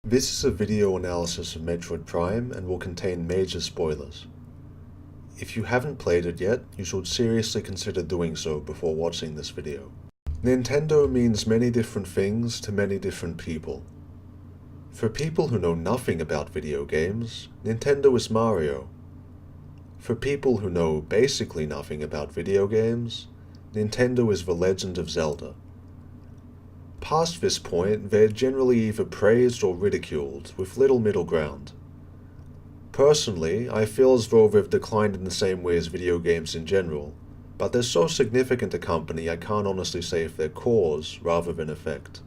This is a video analysis of Metroid Prime and will contain major spoilers. If you haven't played it yet, you should seriously consider doing so before watching this video. Nintendo means many different things to many different people. For people who know nothing about video games, Nintendo is Mario. For people who know basically nothing about video games, Nintendo is The Legend of Zelda. Past this point, they're generally either praised or ridiculed, with little middle ground. Personally, I feel as though they've declined in the same way as video games in general, but they're so significant a company I can't honestly say if they're cause rather than effect.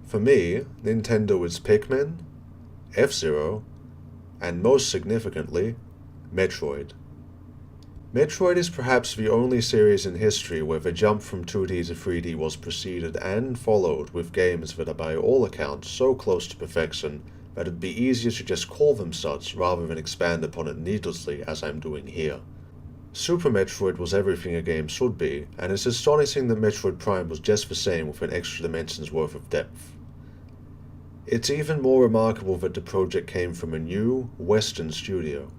For me, Nintendo is Pikmin, F-Zero, and most significantly, Metroid. Metroid is perhaps the only series in history where the jump from 2D to 3D was preceded and followed with games that are by all accounts so close to perfection that it'd be easier to just call them such rather than expand upon it needlessly as I'm doing here. Super Metroid was everything a game should be, and it's astonishing that Metroid Prime was just the same with an extra dimension's worth of depth. It's even more remarkable that the project came from a new, Western studio.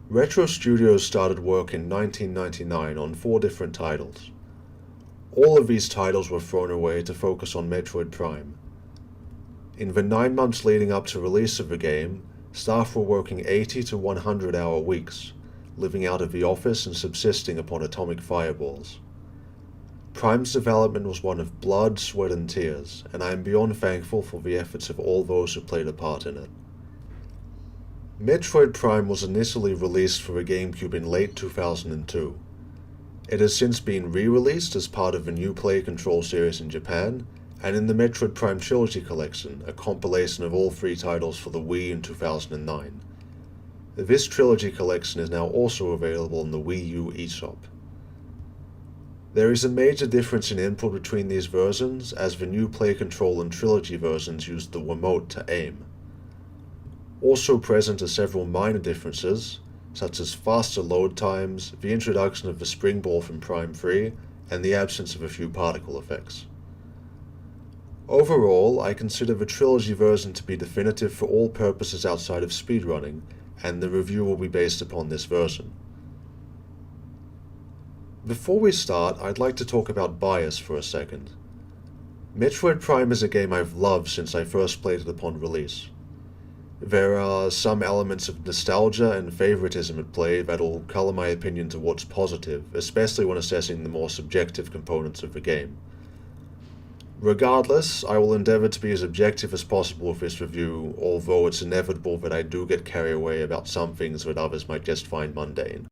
Retro Studios started work in 1999 on 4 different titles. All of these titles were thrown away to focus on Metroid Prime. In the 9 months leading up to release of the game, staff were working 80 to 100-hour weeks, living out of the office and subsisting upon atomic fireballs. Prime's development was one of blood, sweat and tears, and I am beyond thankful for the efforts of all those who played a part in it. Metroid Prime was initially released for the GameCube in late 2002. It has since been re-released as part of the new Play Control series in Japan, and in the Metroid Prime Trilogy Collection, a compilation of all 3 titles for the Wii in 2009. This Trilogy Collection is now also available in the Wii U eShop. There is a major difference in input between these versions, as the new Play Control and Trilogy versions use the Wiimote to aim. Also present are several minor differences, such as faster load times, the introduction of the spring ball from Prime 3, and the absence of a few particle effects. Overall, I consider the Trilogy version to be definitive for all purposes outside of speedrunning, and the review will be based upon this version. Before we start, I'd like to talk about bias for a second. Metroid Prime is a game I've loved since I first played it upon release. There are some elements of nostalgia and favoritism at play that'll color my opinion towards positive, especially when assessing the more subjective components of the game. Regardless, I will endeavor to be as objective as possible with this review, although it's inevitable that I do get carried away about some things that others might just find mundane.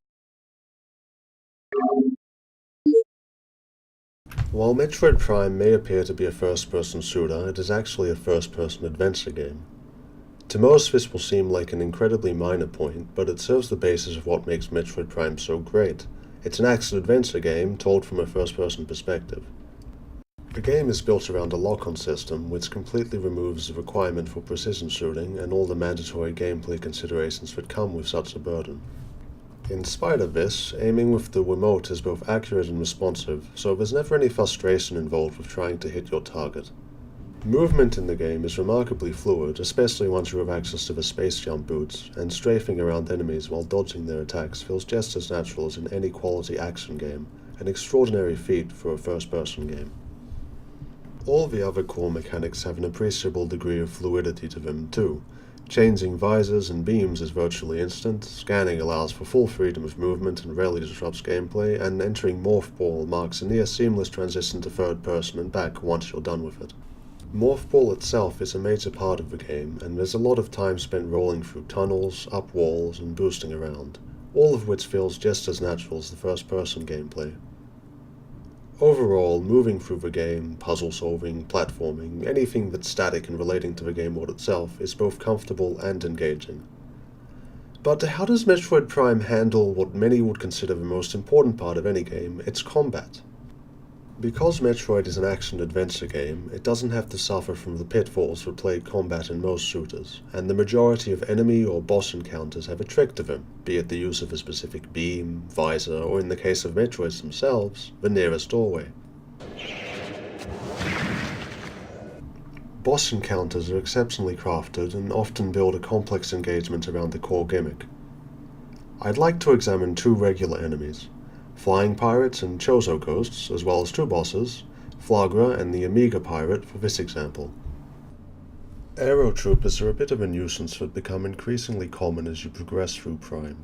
While Metroid Prime may appear to be a first-person shooter, it is actually a first-person adventure game. To most, this will seem like an incredibly minor point, but it serves the basis of what makes Metroid Prime so great. It's an action-adventure game told from a first-person perspective. The game is built around a lock-on system, which completely removes the requirement for precision shooting and all the mandatory gameplay considerations that come with such a burden. In spite of this, aiming with the Wiimote is both accurate and responsive, so there's never any frustration involved with trying to hit your target. Movement in the game is remarkably fluid, especially once you have access to the space jump boots, and strafing around enemies while dodging their attacks feels just as natural as in any quality action game, an extraordinary feat for a first-person game. All the other core mechanics have an appreciable degree of fluidity to them too. Changing visors and beams is virtually instant, scanning allows for full freedom of movement and rarely disrupts gameplay, and entering Morph Ball marks a near seamless transition to third person and back once you're done with it. Morph Ball itself is a major part of the game, and there's a lot of time spent rolling through tunnels, up walls, and boosting around, all of which feels just as natural as the first-person gameplay. Overall, moving through the game, puzzle-solving, platforming, anything that's static and relating to the game world itself is both comfortable and engaging. But how does Metroid Prime handle what many would consider the most important part of any game, its combat? Because Metroid is an action-adventure game, it doesn't have to suffer from the pitfalls that plague combat in most shooters, and the majority of enemy or boss encounters have a trick to them, be it the use of a specific beam, visor, or in the case of Metroids themselves, the nearest doorway. Boss encounters are exceptionally crafted and often build a complex engagement around the core gimmick. I'd like to examine two regular enemies, Flying Pirates and Chozo Ghosts, as well as two bosses, Flagra and the Amiga Pirate, for this example. Aero Troopers are a bit of a nuisance but become increasingly common as you progress through Prime.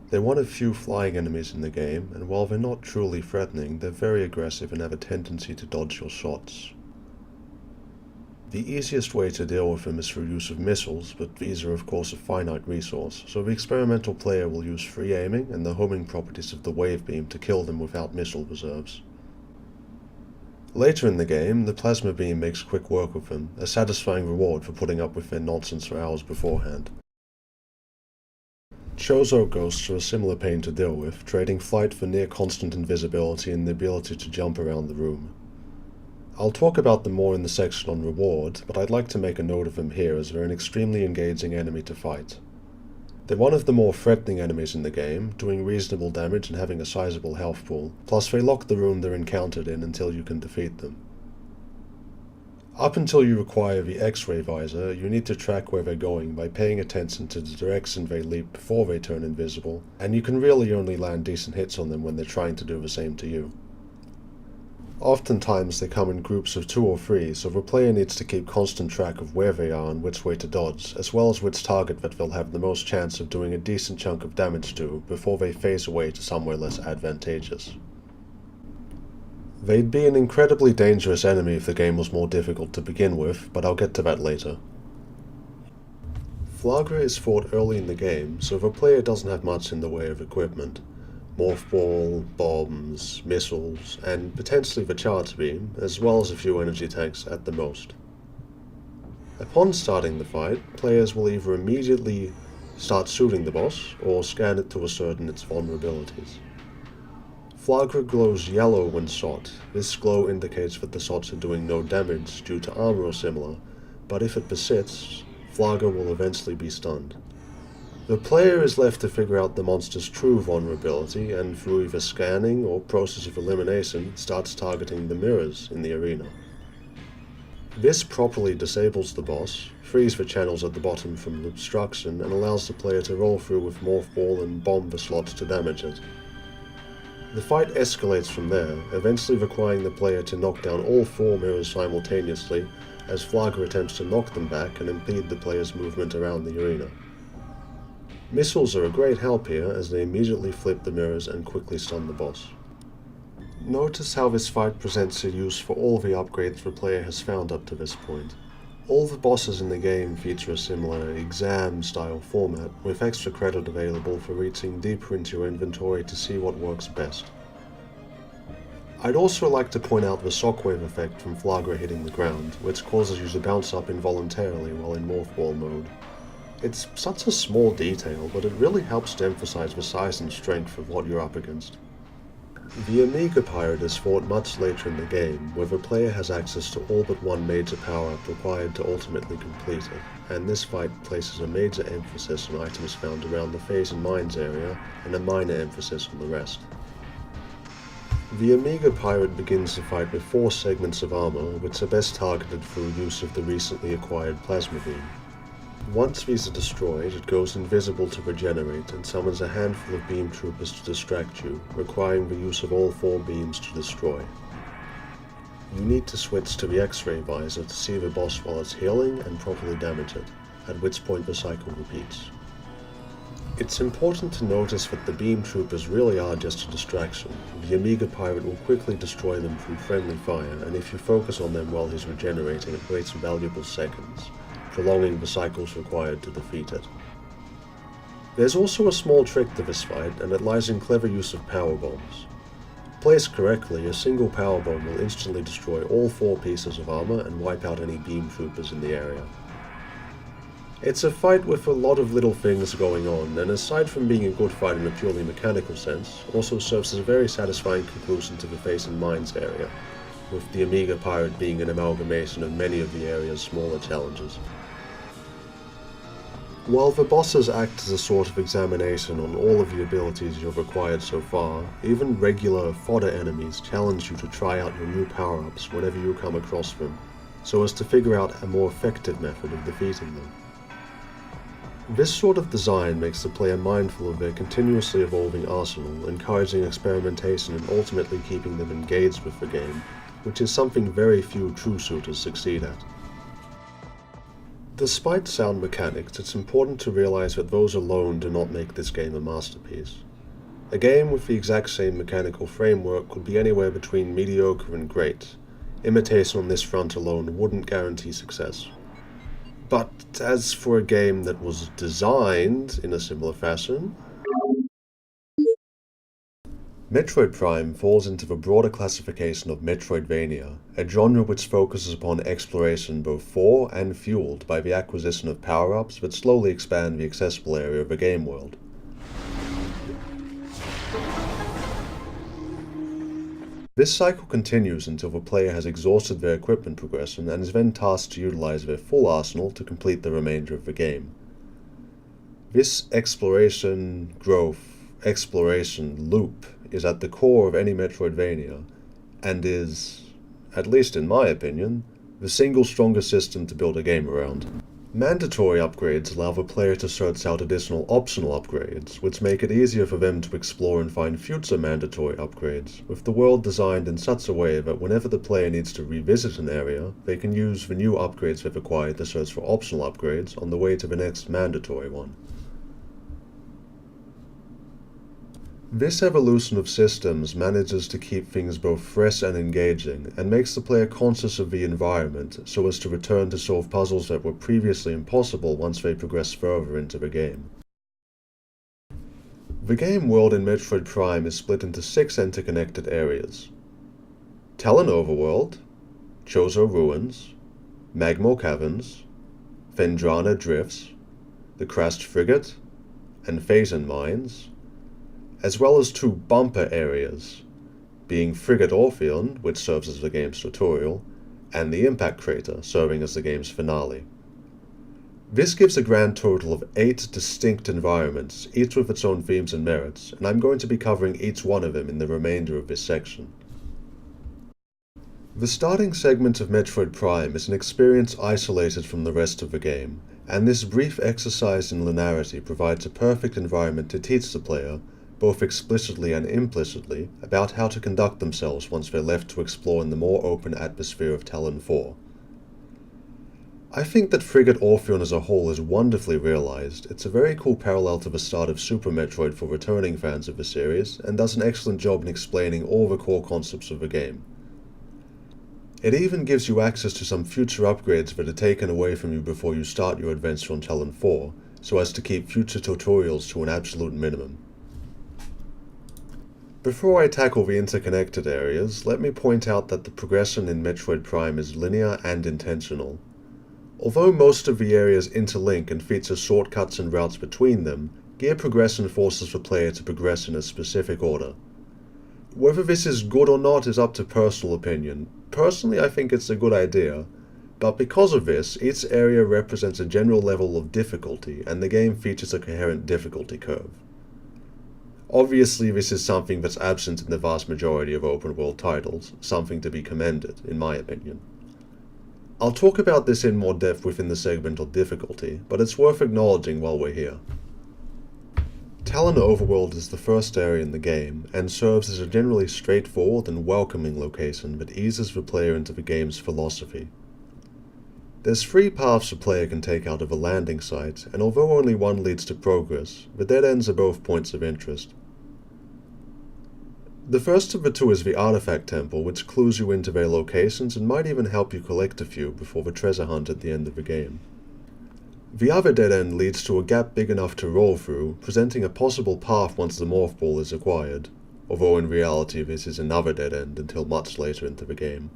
They're one of few flying enemies in the game, and while they're not truly threatening, they're very aggressive and have a tendency to dodge your shots. The easiest way to deal with them is through use of missiles, but these are of course a finite resource, so the experimental player will use free aiming and the homing properties of the wave beam to kill them without missile reserves. Later in the game, the plasma beam makes quick work with them, a satisfying reward for putting up with their nonsense for hours beforehand. Chozo Ghosts are a similar pain to deal with, trading flight for near constant invisibility and the ability to jump around the room. I'll talk about them more in the section on reward, but I'd like to make a note of them here as they're an extremely engaging enemy to fight. They're one of the more threatening enemies in the game, doing reasonable damage and having a sizable health pool, plus they lock the room they're encountered in until you can defeat them. Up until you acquire the X-ray visor, you need to track where they're going by paying attention to the direction they leap before they turn invisible, and you can really only land decent hits on them when they're trying to do the same to you. Oftentimes they come in groups of 2 or 3, so the player needs to keep constant track of where they are and which way to dodge, as well as which target that they'll have the most chance of doing a decent chunk of damage to before they phase away to somewhere less advantageous. They'd be an incredibly dangerous enemy if the game was more difficult to begin with, but I'll get to that later. Flagra is fought early in the game, so the player doesn't have much in the way of equipment. Morph ball, bombs, missiles, and potentially the charge beam, as well as a few energy tanks at the most. Upon starting the fight, players will either immediately start shooting the boss, or scan it to ascertain its vulnerabilities. Flagra glows yellow when shot. This glow indicates that the shots are doing no damage due to armor or similar, but if it persists, Flagra will eventually be stunned. The player is left to figure out the monster's true vulnerability, and through either scanning or process of elimination, starts targeting the mirrors in the arena. This properly disables the boss, frees the channels at the bottom from obstruction, and allows the player to roll through with Morph Ball and bomb the slots to damage it. The fight escalates from there, eventually requiring the player to knock down all 4 mirrors simultaneously, as Flagra attempts to knock them back and impede the player's movement around the arena. Missiles are a great help here, as they immediately flip the mirrors and quickly stun the boss. Notice how this fight presents a use for all the upgrades the player has found up to this point. All the bosses in the game feature a similar exam-style format, with extra credit available for reaching deeper into your inventory to see what works best. I'd also like to point out the shockwave effect from Flagra hitting the ground, which causes you to bounce up involuntarily while in Morph Ball mode. It's such a small detail, but it really helps to emphasize the size and strength of what you're up against. The Amiga Pirate is fought much later in the game, where the player has access to all but one major power-up required to ultimately complete it, and this fight places a major emphasis on items found around the Phase and Mines area, and a minor emphasis on the rest. The Amiga Pirate begins the fight with 4 segments of armor, which are best targeted through use of the recently acquired plasma beam. Once these are destroyed, it goes invisible to regenerate and summons a handful of beam troopers to distract you, requiring the use of all 4 beams to destroy. You need to switch to the X-ray visor to see the boss while it's healing and properly damage it, at which point the cycle repeats. It's important to notice that the beam troopers really are just a distraction. The Amiga Pirate will quickly destroy them through friendly fire, and if you focus on them while he's regenerating, it waits valuable seconds, prolonging the cycles required to defeat it. There's also a small trick to this fight, and it lies in clever use of power bombs. Placed correctly, a single power bomb will instantly destroy all 4 pieces of armor and wipe out any beam troopers in the area. It's a fight with a lot of little things going on, and aside from being a good fight in a purely mechanical sense, also serves as a very satisfying conclusion to the Phase and Mines area, with the Amiga Pirate being an amalgamation of many of the area's smaller challenges. While the bosses act as a sort of examination on all of the abilities you've acquired so far, even regular fodder enemies challenge you to try out your new power-ups whenever you come across them. so as to figure out a more effective method of defeating them. This sort of design makes the player mindful of their continuously evolving arsenal, encouraging experimentation and ultimately keeping them engaged with the game, which is something very few true shooters succeed at. Despite sound mechanics, it's important to realize that those alone do not make this game a masterpiece. A game with the exact same mechanical framework could be anywhere between mediocre and great. Imitation on this front alone wouldn't guarantee success. But as for a game that was designed in a similar fashion, Metroid Prime falls into the broader classification of Metroidvania, a genre which focuses upon exploration both for and fueled by the acquisition of power-ups that slowly expand the accessible area of the game world. This cycle continues until the player has exhausted their equipment progression and is then tasked to utilize their full arsenal to complete the remainder of the game. This exploration, growth, exploration loop is at the core of any Metroidvania, and is, at least in my opinion, the single strongest system to build a game around. Mandatory upgrades allow the player to search out additional optional upgrades, which make it easier for them to explore and find future mandatory upgrades, with the world designed in such a way that whenever the player needs to revisit an area, they can use the new upgrades they've acquired to search for optional upgrades on the way to the next mandatory one. This evolution of systems manages to keep things both fresh and engaging, and makes the player conscious of the environment so as to return to solve puzzles that were previously impossible once they progress further into the game. The game world in Metroid Prime is split into 6 interconnected areas: Talon Overworld, Chozo Ruins, Magmore Caverns, Phendrana Drifts, the Crashed Frigate, and Phazon Mines, as well as 2 bumper areas, being Frigate Orpheon, which serves as the game's tutorial, and the Impact Crater, serving as the game's finale. This gives a grand total of 8 distinct environments, each with its own themes and merits, and I'm going to be covering each one of them in the remainder of this section. The starting segment of Metroid Prime is an experience isolated from the rest of the game, and this brief exercise in linearity provides a perfect environment to teach the player, both explicitly and implicitly, about how to conduct themselves once they're left to explore in the more open atmosphere of Talon 4. I think that Frigate Orpheon as a whole is wonderfully realized. It's a very cool parallel to the start of Super Metroid for returning fans of the series, and does an excellent job in explaining all the core concepts of the game. It even gives you access to some future upgrades that are taken away from you before you start your adventure on Talon 4, so as to keep future tutorials to an absolute minimum. Before I tackle the interconnected areas, let me point out that the progression in Metroid Prime is linear and intentional. Although most of the areas interlink and feature shortcuts and routes between them, gear progression forces the player to progress in a specific order. Whether this is good or not is up to personal opinion. Personally, I think it's a good idea, but because of this, each area represents a general level of difficulty, and the game features a coherent difficulty curve. Obviously, this is something that's absent in the vast majority of open-world titles, something to be commended, in my opinion. I'll talk about this in more depth within the segment on difficulty, but it's worth acknowledging while we're here. Talon Overworld is the first area in the game, and serves as a generally straightforward and welcoming location that eases the player into the game's philosophy. There's 3 paths the player can take out of a landing site, and although only one leads to progress, the dead ends are both points of interest. The first of the 2 is the Artifact Temple, which clues you into their locations and might even help you collect a few before the treasure hunt at the end of the game. The other dead end leads to a gap big enough to roll through, presenting a possible path once the Morph Ball is acquired, although in reality this is another dead end until much later into the game.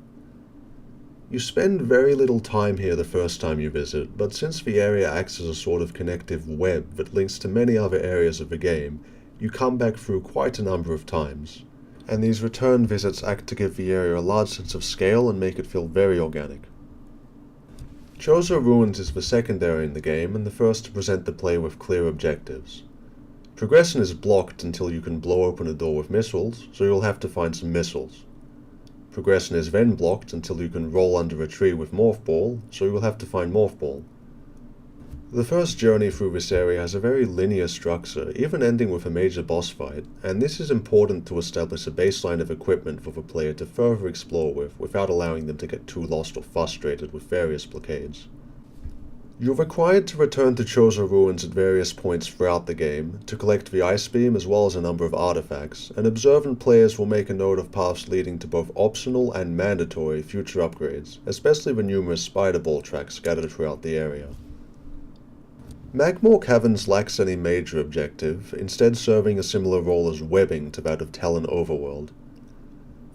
You spend very little time here the first time you visit, but since the area acts as a sort of connective web that links to many other areas of the game, you come back through quite a number of times, and these return visits act to give the area a large sense of scale and make it feel very organic. Chozo Ruins is the second area in the game, and the first to present the player with clear objectives. Progression is blocked until you can blow open a door with missiles, so you'll have to find some missiles. progression is then blocked until you can roll under a tree with Morph Ball, so you will have to find Morph Ball. The first journey through this area has a very linear structure, even ending with a major boss fight, and this is important to establish a baseline of equipment for the player to further explore with, without allowing them to get too lost or frustrated with various blockades. You're required to return to Chozo Ruins at various points throughout the game to collect the Ice Beam as well as a number of artifacts, and observant players will make a note of paths leading to both optional and mandatory future upgrades, especially the numerous Spider Ball tracks scattered throughout the area. Magmoor Caverns lacks any major objective, instead serving a similar role as webbing to that of Talon Overworld.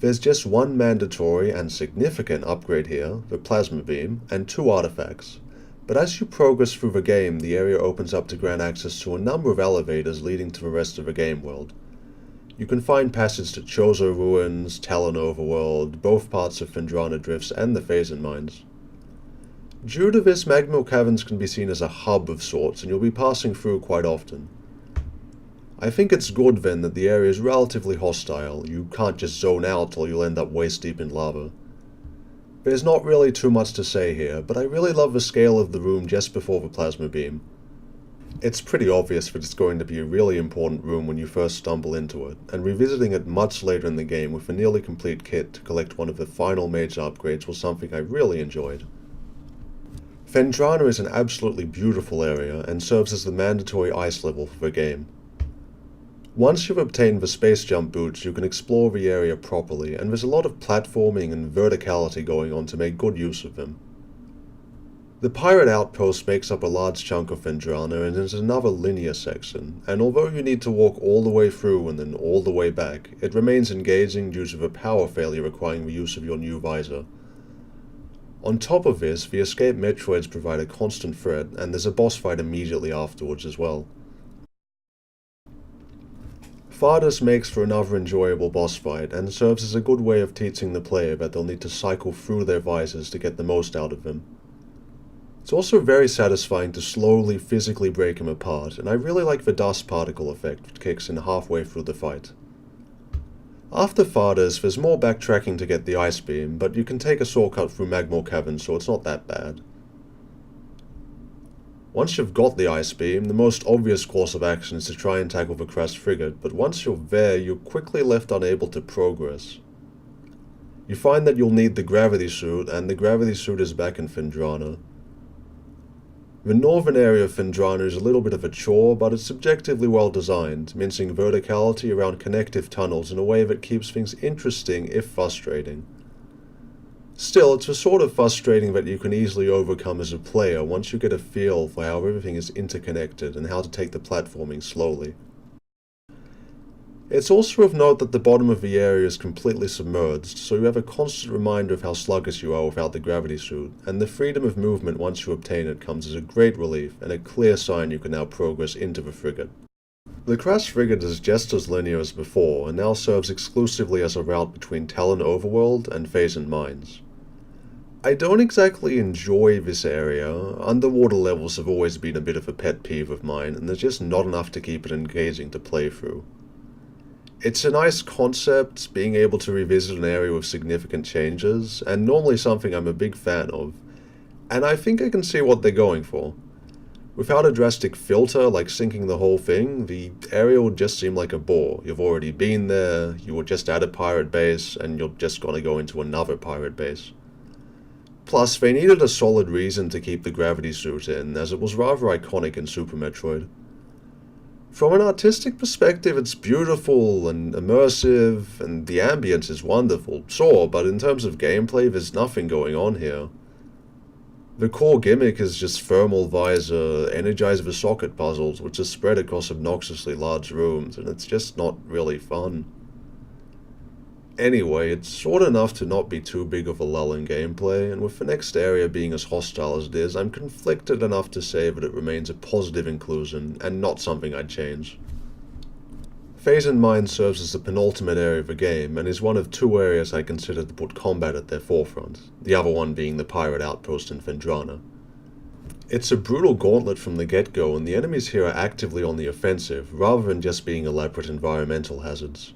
There's just one mandatory and significant upgrade here, the Plasma Beam, and 2 artifacts. But as you progress through the game, the area opens up to grant access to a number of elevators leading to the rest of the game world. You can find passage to Chozo Ruins, Talon Overworld, both parts of Phendrana Drifts, and the Phazon Mines. Due to this, Magmoor Caverns can be seen as a hub of sorts, and you'll be passing through quite often. I think it's good then that the area is relatively hostile. You can't just zone out or you'll end up waist deep in lava. There's not really too much to say here, but I really love the scale of the room just before the Plasma Beam. It's pretty obvious that it's going to be a really important room when you first stumble into it, and revisiting it much later in the game with a nearly complete kit to collect one of the final major upgrades was something I really enjoyed. Phendrana is an absolutely beautiful area and serves as the mandatory ice level for the game. Once you've obtained the space jump boots, you can explore the area properly, and there's a lot of platforming and verticality going on to make good use of them. The pirate outpost makes up a large chunk of Phendrana and is another linear section, and although you need to walk all the way through and then all the way back, it remains engaging due to the power failure requiring the use of your new visor. On top of this, the escape Metroids provide a constant threat, and there's a boss fight immediately afterwards as well. Thardus makes for another enjoyable boss fight, and serves as a good way of teaching the player that they'll need to cycle through their visors to get the most out of them. It's also very satisfying to slowly physically break him apart, and I really like the dust particle effect that kicks in halfway through the fight. After Thardus, there's more backtracking to get the Ice Beam, but you can take a shortcut through Magmoor Caverns, so it's not that bad. Once you've got the Ice Beam, the most obvious course of action is to try and tackle the crashed frigate, but once you're there, you're quickly left unable to progress. You find that you'll need the gravity suit, and the gravity suit is back in Phendrana. The northern area of Phendrana is a little bit of a chore, but it's subjectively well designed, mincing verticality around connective tunnels in a way that keeps things interesting if frustrating. Still, it's the sort of frustrating that you can easily overcome as a player once you get a feel for how everything is interconnected and how to take the platforming slowly. It's also of note that the bottom of the area is completely submerged, so you have a constant reminder of how sluggish you are without the gravity suit, and the freedom of movement once you obtain it comes as a great relief and a clear sign you can now progress into the frigate. The crashed frigate is just as linear as before, and now serves exclusively as a route between Talon Overworld and Phazon Mines. I don't exactly enjoy this area. Underwater levels have always been a bit of a pet peeve of mine, and there's just not enough to keep it engaging to play through. It's a nice concept, being able to revisit an area with significant changes, and normally something I'm a big fan of, and I think I can see what they're going for. Without a drastic filter like sinking the whole thing, the area would just seem like a bore. You've already been there, you were just at a pirate base, and you're just gonna go into another pirate base. Plus, they needed a solid reason to keep the gravity suit in, as it was rather iconic in Super Metroid. From an artistic perspective, it's beautiful and immersive, and the ambience is wonderful, sure, but in terms of gameplay, there's nothing going on here. The core gimmick is just thermal visor, energize the socket puzzles, which are spread across obnoxiously large rooms, and it's just not really fun. Anyway, it's short enough to not be too big of a lull in gameplay, and with the next area being as hostile as it is, I'm conflicted enough to say that it remains a positive inclusion, and not something I'd change. Phazon Mines serves as the penultimate area of the game, and is one of 2 areas I consider to put combat at their forefront, the other one being the pirate outpost in Phendrana. It's a brutal gauntlet from the get-go, and the enemies here are actively on the offensive, rather than just being elaborate environmental hazards.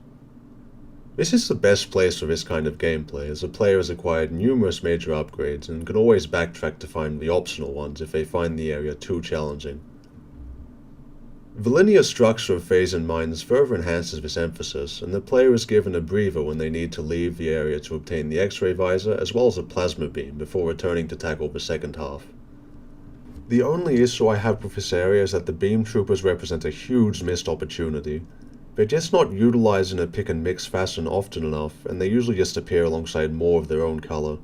This is the best place for this kind of gameplay, as the player has acquired numerous major upgrades and can always backtrack to find the optional ones if they find the area too challenging. The linear structure of phase and mines further enhances this emphasis, and the player is given a breather when they need to leave the area to obtain the X-ray visor as well as a plasma beam before returning to tackle the second half. The only issue I have with this area is that the beam troopers represent a huge missed opportunity. They're just not utilized in a pick and mix fashion often enough, and they usually just appear alongside more of their own color.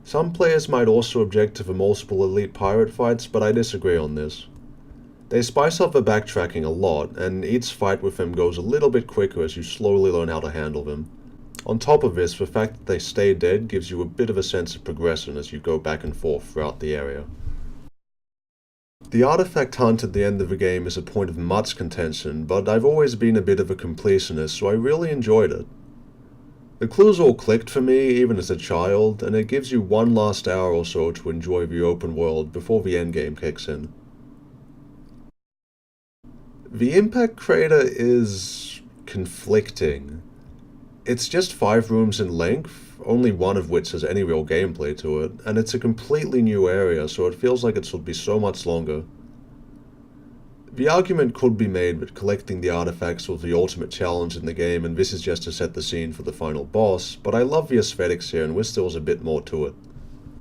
Some players might also object to the multiple elite pirate fights, but I disagree on this. They spice up the backtracking a lot, and each fight with them goes a little bit quicker as you slowly learn how to handle them. On top of this, the fact that they stay dead gives you a bit of a sense of progression as you go back and forth throughout the area. The artifact hunt at the end of the game is a point of much contention, but I've always been a bit of a completionist, so I really enjoyed it. The clues all clicked for me, even as a child, and it gives you one last hour or so to enjoy the open world before the endgame kicks in. The impact crater is conflicting. It's just 5 rooms in length, only one of which has any real gameplay to it, and it's a completely new area, so it feels like it should be so much longer. The argument could be made that collecting the artifacts was the ultimate challenge in the game, and this is just to set the scene for the final boss, but I love the aesthetics here and wish there was a bit more to it.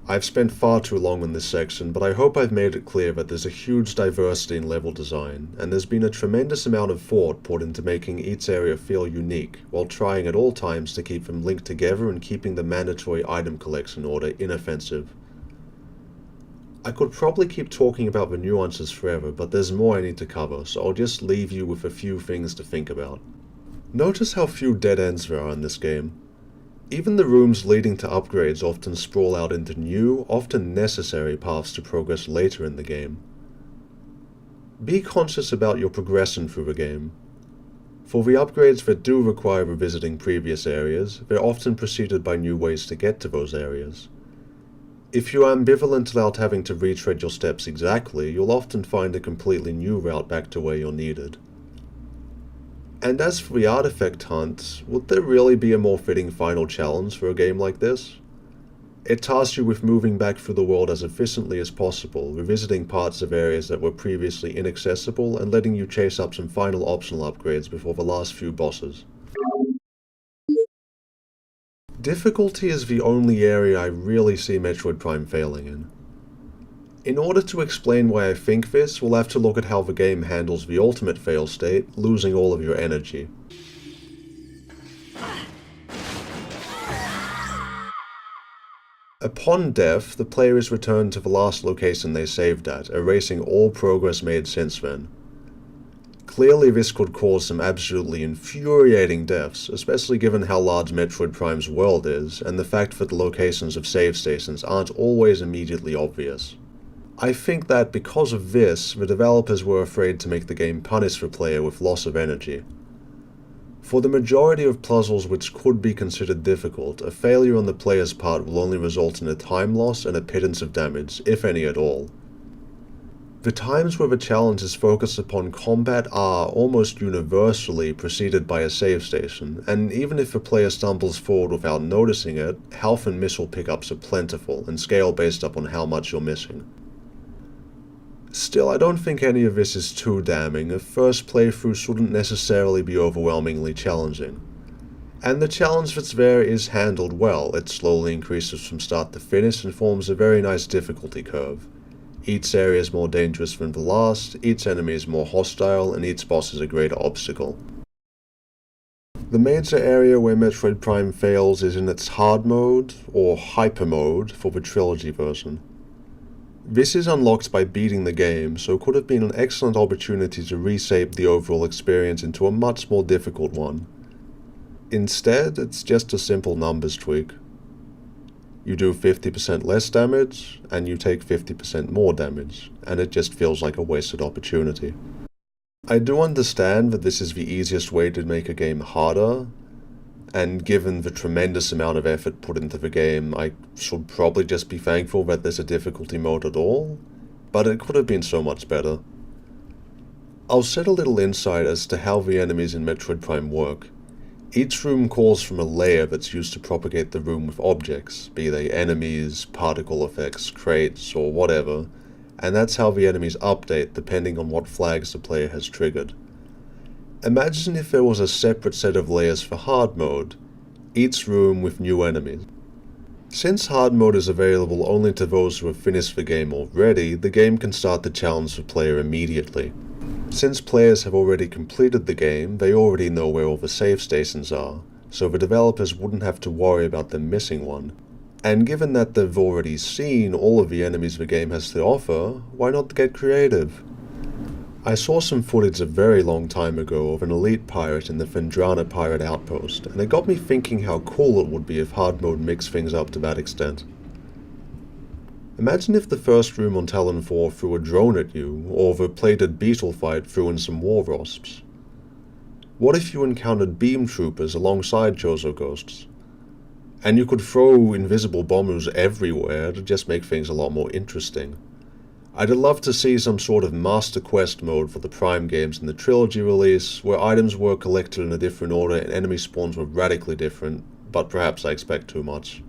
I've spent far too long on this section, but I hope I've made it clear that there's a huge diversity in level design, and there's been a tremendous amount of thought put into making each area feel unique, while trying at all times to keep them linked together and keeping the mandatory item collection order inoffensive. I could probably keep talking about the nuances forever, but there's more I need to cover, so I'll just leave you with a few things to think about. Notice how few dead ends there are in this game. Even the rooms leading to upgrades often sprawl out into new, often necessary paths to progress later in the game. Be conscious about your progression through the game. For the upgrades that do require revisiting previous areas, they're often preceded by new ways to get to those areas. If you're ambivalent about having to retread your steps exactly, you'll often find a completely new route back to where you're needed. And as for the artifact hunt, would there really be a more fitting final challenge for a game like this? It tasks you with moving back through the world as efficiently as possible, revisiting parts of areas that were previously inaccessible, and letting you chase up some final optional upgrades before the last few bosses. Difficulty is the only area I really see Metroid Prime failing in. In order to explain why I think this, we'll have to look at how the game handles the ultimate fail state, losing all of your energy. Upon death, the player is returned to the last location they saved at, erasing all progress made since then. Clearly this could cause some absolutely infuriating deaths, especially given how large Metroid Prime's world is, and the fact that the locations of save stations aren't always immediately obvious. I think that because of this, the developers were afraid to make the game punish the player with loss of energy. For the majority of puzzles which could be considered difficult, a failure on the player's part will only result in a time loss and a pittance of damage, if any at all. The times where the challenge is focused upon combat are almost universally preceded by a save station, and even if the player stumbles forward without noticing it, health and missile pickups are plentiful and scale based upon how much you're missing. Still, I don't think any of this is too damning. A first playthrough shouldn't necessarily be overwhelmingly challenging. And the challenge that's there is handled well. It slowly increases from start to finish and forms a very nice difficulty curve. Each area is more dangerous than the last, each enemy is more hostile, and each boss is a greater obstacle. The major area where Metroid Prime fails is in its hard mode, or hyper mode, for the trilogy version. This is unlocked by beating the game, so could have been an excellent opportunity to reshape the overall experience into a much more difficult one. Instead, it's just a simple numbers tweak. You do 50% less damage, and you take 50% more damage, and it just feels like a wasted opportunity. I do understand that this is the easiest way to make a game harder, and given the tremendous amount of effort put into the game, I should probably just be thankful that there's a difficulty mode at all, but it could have been so much better. I'll set a little insight as to how the enemies in Metroid Prime work. Each room calls from a layer that's used to propagate the room with objects, be they enemies, particle effects, crates, or whatever, and that's how the enemies update depending on what flags the player has triggered. Imagine if there was a separate set of layers for hard mode, each room with new enemies. Since hard mode is available only to those who have finished the game already, the game can start to challenge the player immediately. Since players have already completed the game, they already know where all the save stations are, so the developers wouldn't have to worry about them missing one. And given that they've already seen all of the enemies the game has to offer, why not get creative? I saw some footage a very long time ago of an elite pirate in the Fendrana pirate outpost, and it got me thinking how cool it would be if hard mode mixed things up to that extent. Imagine if the first room on Talon 4 threw a drone at you, or the plated beetle fight threw in some war wasps. What if you encountered beam troopers alongside Chozo ghosts? And you could throw invisible bombers everywhere to just make things a lot more interesting. I'd love to see some sort of Master Quest mode for the Prime games in the Trilogy release, where items were collected in a different order and enemy spawns were radically different, but perhaps I expect too much.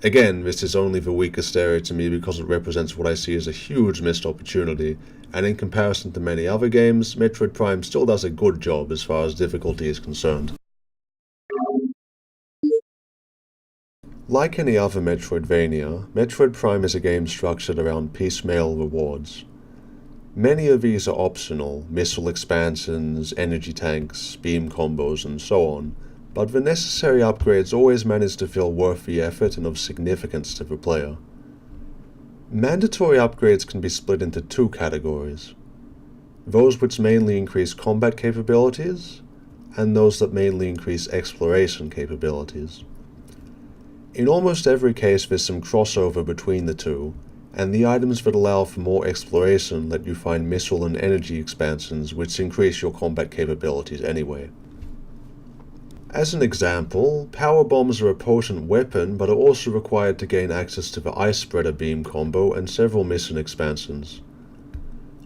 Again, this is only the weakest area to me because it represents what I see as a huge missed opportunity, and in comparison to many other games, Metroid Prime still does a good job as far as difficulty is concerned. Like any other Metroidvania, Metroid Prime is a game structured around piecemeal rewards. Many of these are optional, missile expansions, energy tanks, beam combos, and so on, but the necessary upgrades always manage to feel worth the effort and of significance to the player. Mandatory upgrades can be split into two categories: those which mainly increase combat capabilities, and those that mainly increase exploration capabilities. In almost every case there's some crossover between the two, and the items that allow for more exploration let you find missile and energy expansions which increase your combat capabilities anyway. As an example, power bombs are a potent weapon but are also required to gain access to the Ice Spreader beam combo and several mission expansions.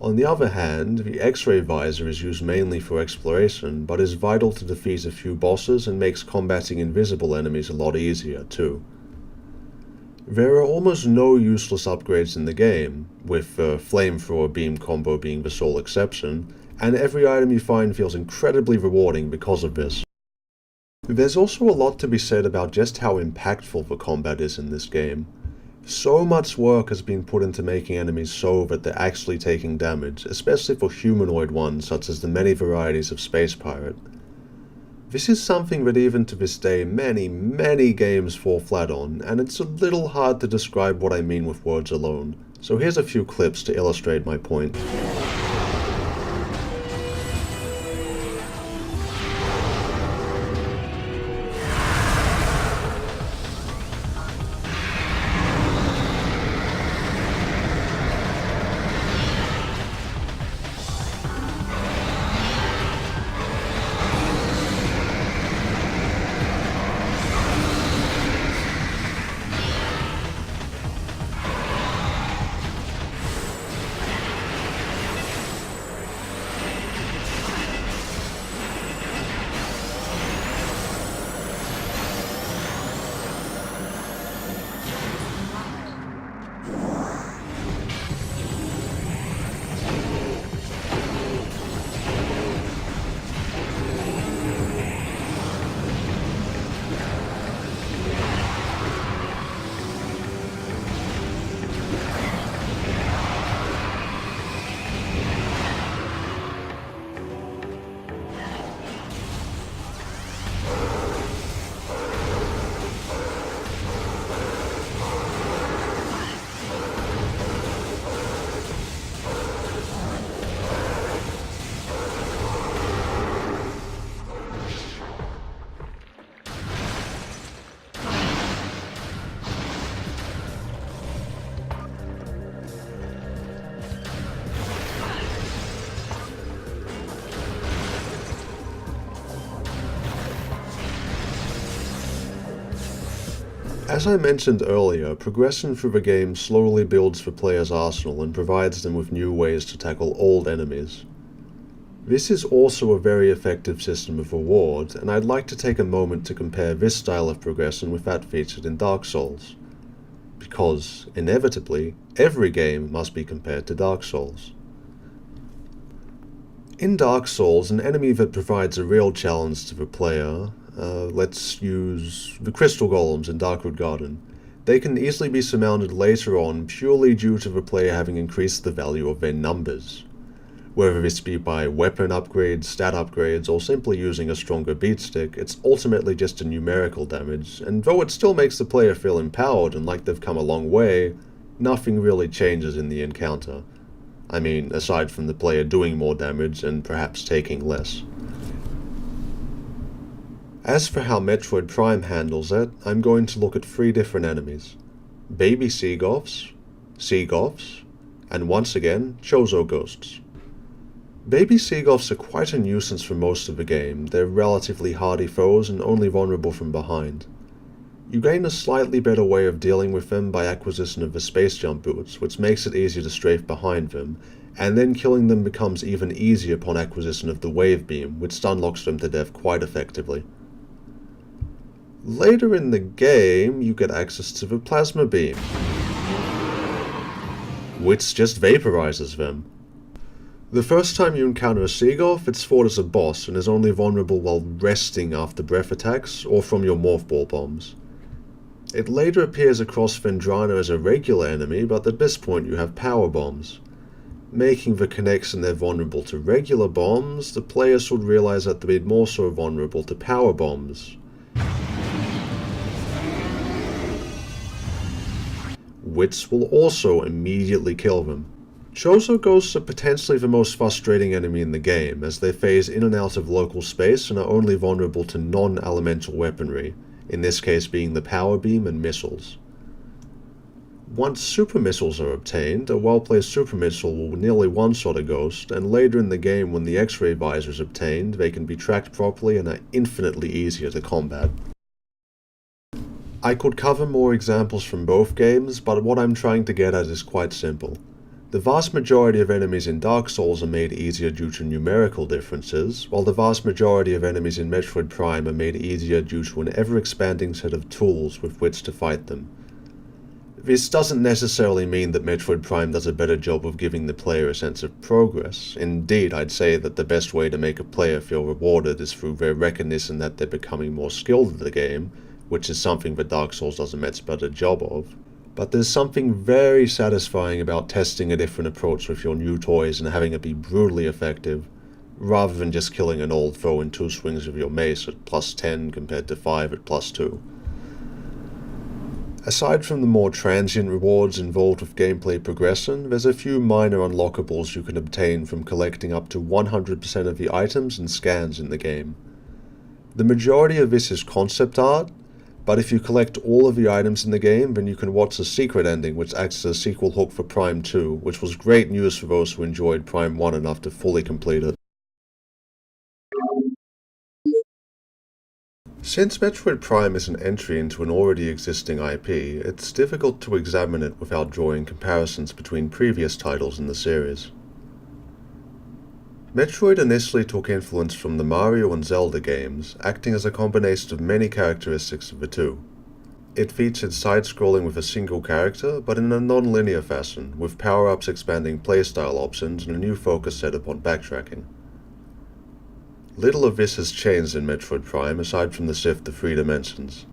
On the other hand, the X-ray visor is used mainly for exploration, but is vital to defeat a few bosses and makes combating invisible enemies a lot easier too. There are almost no useless upgrades in the game, with the flamethrower beam combo being the sole exception, and every item you find feels incredibly rewarding because of this. There's also a lot to be said about just how impactful the combat is in this game. So much work has been put into making enemies so that they're actually taking damage, especially for humanoid ones such as the many varieties of Space Pirate. This is something that even to this day many games fall flat on, and it's a little hard to describe what I mean with words alone, so here's a few clips to illustrate my point. As I mentioned earlier, progression through the game slowly builds the player's arsenal and provides them with new ways to tackle old enemies. This is also a very effective system of reward, and I'd like to take a moment to compare this style of progression with that featured in Dark Souls. Because, inevitably, every game must be compared to Dark Souls. In Dark Souls, an enemy that provides a real challenge to the player, let's use the crystal golems in Darkwood Garden. They can easily be surmounted later on purely due to the player having increased the value of their numbers. Whether this be by weapon upgrades, stat upgrades, or simply using a stronger beatstick, it's ultimately just a numerical damage, and though it still makes the player feel empowered and like they've come a long way, nothing really changes in the encounter. I mean, aside from the player doing more damage and perhaps taking less. As for how Metroid Prime handles it, I'm going to look at 3 different enemies. Baby Seagoths, and once again, Chozo Ghosts. Baby Seagoths are quite a nuisance for most of the game. They're relatively hardy foes and only vulnerable from behind. You gain a slightly better way of dealing with them by acquisition of the space jump boots, which makes it easier to strafe behind them, and then killing them becomes even easier upon acquisition of the wave beam, which stunlocks them to death quite effectively. Later in the game, you get access to the plasma beam, which just vaporizes them. The first time you encounter a Seagoth, it's fought as a boss and is only vulnerable while resting after breath attacks or from your morph ball bombs. It later appears across Vendrana as a regular enemy, but at this point you have power bombs. Making the connection they're vulnerable to regular bombs, the player should realize that they're more so vulnerable to power bombs, which will also immediately kill them. Chozo Ghosts are potentially the most frustrating enemy in the game, as they phase in and out of local space and are only vulnerable to non-elemental weaponry, in this case being the power beam and missiles. Once super missiles are obtained, a well-placed super missile will nearly one-shot a ghost, and later in the game when the X-ray visor is obtained, they can be tracked properly and are infinitely easier to combat. I could cover more examples from both games, but what I'm trying to get at is quite simple. The vast majority of enemies in Dark Souls are made easier due to numerical differences, while the vast majority of enemies in Metroid Prime are made easier due to an ever-expanding set of tools with which to fight them. This doesn't necessarily mean that Metroid Prime does a better job of giving the player a sense of progress. Indeed, I'd say that the best way to make a player feel rewarded is through their recognition that they're becoming more skilled at the game, which is something that Dark Souls does a much better job of. But there's something very satisfying about testing a different approach with your new toys and having it be brutally effective, rather than just killing an old foe in 2 swings of your mace at plus 10 compared to 5 at plus 2. Aside from the more transient rewards involved with gameplay progression, there's a few minor unlockables you can obtain from collecting up to 100% of the items and scans in the game. The majority of this is concept art, but if you collect all of the items in the game, then you can watch the secret ending, which acts as a sequel hook for Prime 2, which was great news for those who enjoyed Prime 1 enough to fully complete it. Since Metroid Prime is an entry into an already existing IP, it's difficult to examine it without drawing comparisons between previous titles in the series. Metroid initially took influence from the Mario and Zelda games, acting as a combination of many characteristics of the two. It featured side-scrolling with a single character, but in a non-linear fashion, with power-ups expanding playstyle options and a new focus set upon backtracking. Little of this has changed in Metroid Prime, aside from the shift to 3 dimensions.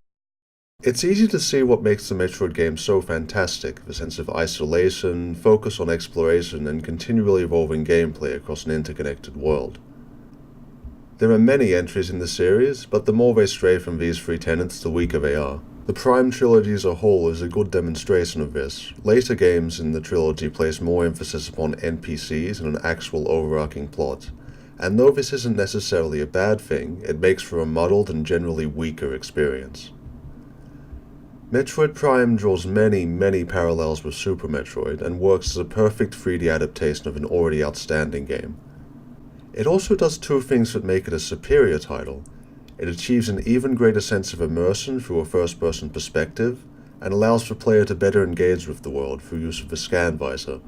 It's easy to see what makes the Metroid games so fantastic, the sense of isolation, focus on exploration, and continually evolving gameplay across an interconnected world. There are many entries in the series, but the more they stray from these 3 tenets, the weaker they are. The Prime trilogy as a whole is a good demonstration of this. Later games in the trilogy place more emphasis upon NPCs and an actual overarching plot. And though this isn't necessarily a bad thing, it makes for a muddled and generally weaker experience. Metroid Prime draws many parallels with Super Metroid and works as a perfect 3D adaptation of an already outstanding game. It also does 2 things that make it a superior title. It achieves an even greater sense of immersion through a first-person perspective, and allows the player to better engage with the world through use of the scan visor.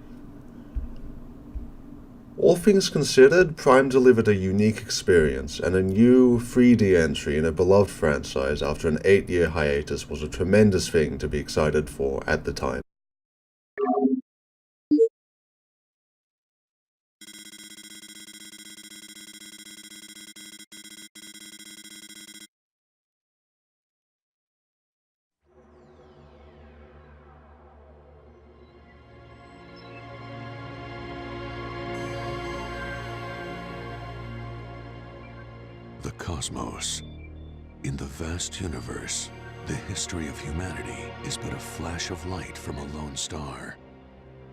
All things considered, Prime delivered a unique experience, and a new 3D entry in a beloved franchise after an 8-year hiatus was a tremendous thing to be excited for at the time. The cosmos. In the vast universe, the history of humanity is but a flash of light from a lone star.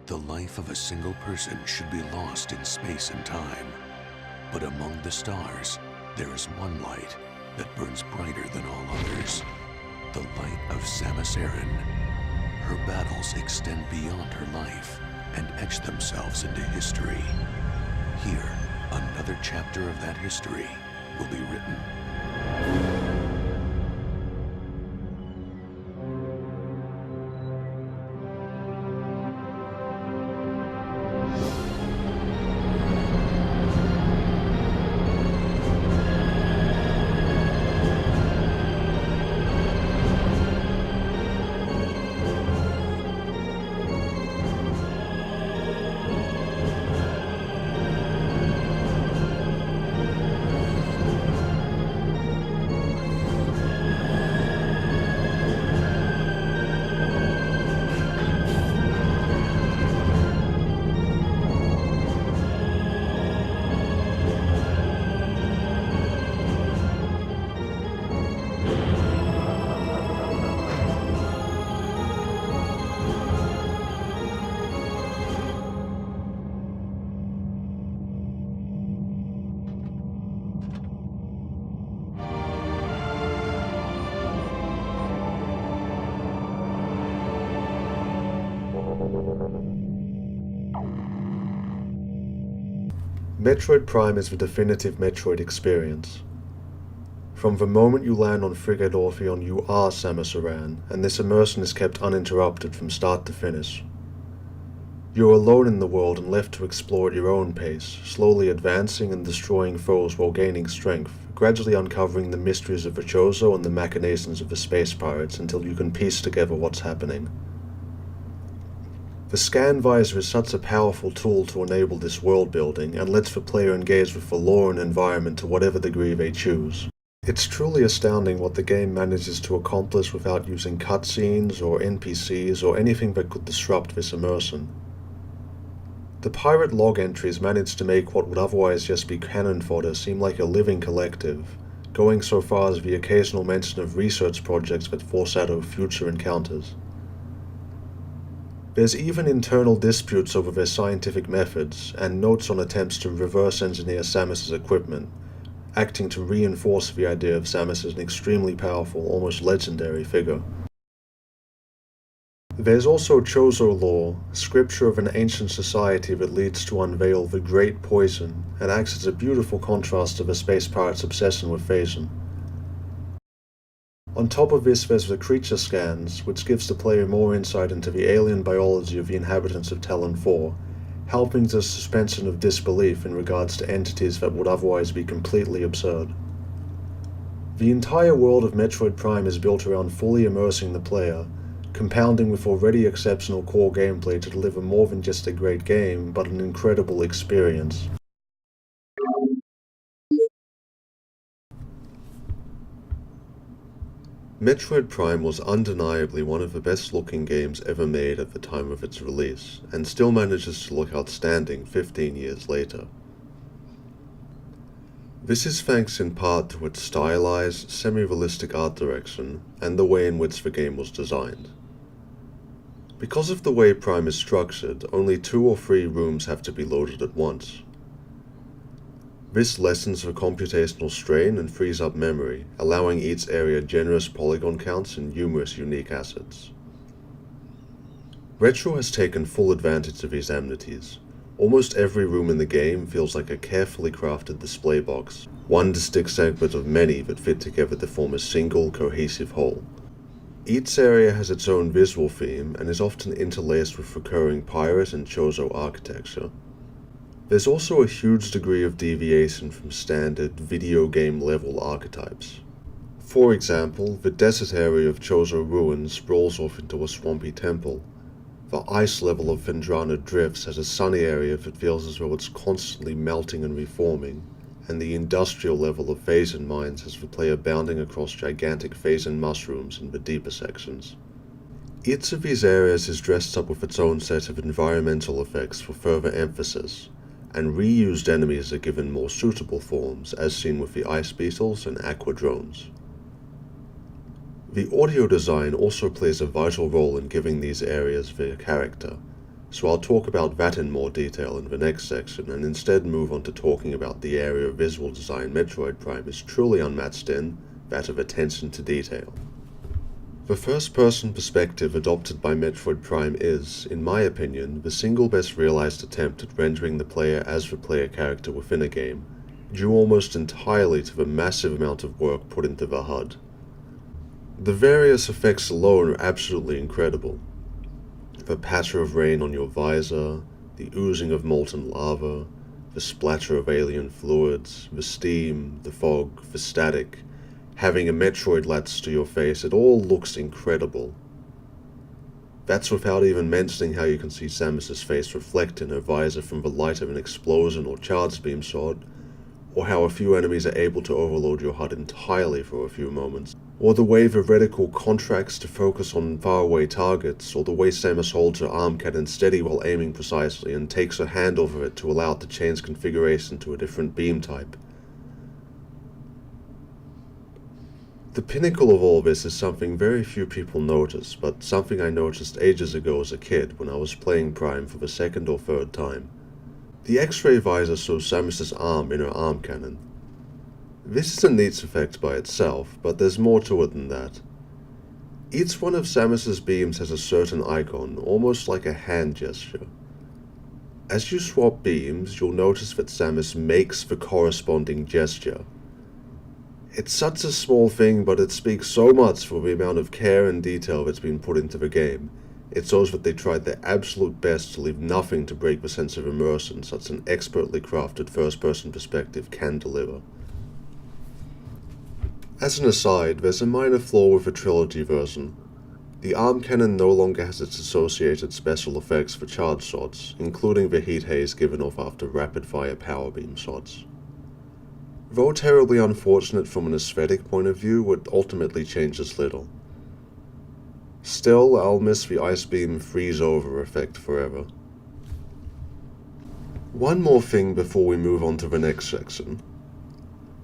The life of a single person should be lost in space and time. But among the stars, there is one light that burns brighter than all others. The light of Samus Aran. Her battles extend beyond her life and etch themselves into history. Here, another chapter of that history will be written. Metroid Prime is the definitive Metroid experience. From the moment you land on Frigate Orpheon, you are Samus Aran, and this immersion is kept uninterrupted from start to finish. You are alone in the world and left to explore at your own pace, slowly advancing and destroying foes while gaining strength, gradually uncovering the mysteries of the Chozo and the machinations of the space pirates until you can piece together what's happening. The scan visor is such a powerful tool to enable this world building and lets the player engage with the lore and environment to whatever degree they choose. It's truly astounding what the game manages to accomplish without using cutscenes or NPCs or anything that could disrupt this immersion. The pirate log entries manage to make what would otherwise just be cannon fodder seem like a living collective, going so far as the occasional mention of research projects that foreshadow future encounters. There's even internal disputes over their scientific methods, and notes on attempts to reverse engineer Samus's equipment, acting to reinforce the idea of Samus as an extremely powerful, almost legendary figure. There's also Chozo lore, scripture of an ancient society that leads to unveil the Great Poison, and acts as a beautiful contrast to the space pirates' obsession with Phasian. On top of this, there's the creature scans, which gives the player more insight into the alien biology of the inhabitants of Talon 4, helping the suspension of disbelief in regards to entities that would otherwise be completely absurd. The entire world of Metroid Prime is built around fully immersing the player, compounding with already exceptional core gameplay to deliver more than just a great game, but an incredible experience. Metroid Prime was undeniably one of the best looking games ever made at the time of its release, and still manages to look outstanding 15 years later. This is thanks in part to its stylized, semi-realistic art direction, and the way in which the game was designed. Because of the way Prime is structured, only 2 or 3 rooms have to be loaded at once. This lessens the computational strain and frees up memory, allowing each area generous polygon counts and numerous unique assets. Retro has taken full advantage of these amenities. Almost every room in the game feels like a carefully crafted display box, one distinct segment of many that fit together to form a single, cohesive whole. Each area has its own visual theme and is often interlaced with recurring pirate and Chozo architecture. There's also a huge degree of deviation from standard video game level archetypes. For example, the desert area of Chozo Ruins sprawls off into a swampy temple. The ice level of Vendrana Drifts has a sunny area that feels as though it's constantly melting and reforming, and the industrial level of Phazon Mines has the player bounding across gigantic Phazon mushrooms in the deeper sections. Each of these areas is dressed up with its own set of environmental effects for further emphasis, and reused enemies are given more suitable forms, as seen with the Ice Beetles and Aqua Drones. The audio design also plays a vital role in giving these areas their character, so I'll talk about that in more detail in the next section and instead move on to talking about the area of visual design Metroid Prime is truly unmatched in, that of attention to detail. The first-person perspective adopted by Metroid Prime is, in my opinion, the single best realized attempt at rendering the player as the player character within a game, due almost entirely to the massive amount of work put into the HUD. The various effects alone are absolutely incredible. The patter of rain on your visor, the oozing of molten lava, the splatter of alien fluids, the steam, the fog, the static, having a Metroid latch to your face, it all looks incredible. That's without even mentioning how you can see Samus's face reflect in her visor from the light of an explosion or charge beam sword, or how a few enemies are able to overload your HUD entirely for a few moments, or the way the reticle contracts to focus on faraway targets, or the way Samus holds her arm cannon steady while aiming precisely and takes her hand over it to allow it to change configuration to a different beam type. The pinnacle of all this is something very few people notice, but something I noticed ages ago as a kid when I was playing Prime for the second or third time. The X-ray visor shows Samus's arm in her arm cannon. This is a neat effect by itself, but there's more to it than that. Each one of Samus's beams has a certain icon, almost like a hand gesture. As you swap beams, you'll notice that Samus makes the corresponding gesture. It's such a small thing, but it speaks so much for the amount of care and detail that's been put into the game. It shows that they tried their absolute best to leave nothing to break the sense of immersion such an expertly crafted first-person perspective can deliver. As an aside, there's a minor flaw with the trilogy version. The arm cannon no longer has its associated special effects for charge shots, including the heat haze given off after rapid-fire power beam shots. Though terribly unfortunate from an aesthetic point of view, it ultimately changes little. Still, I'll miss the Ice Beam freeze-over effect forever. One more thing before we move on to the next section.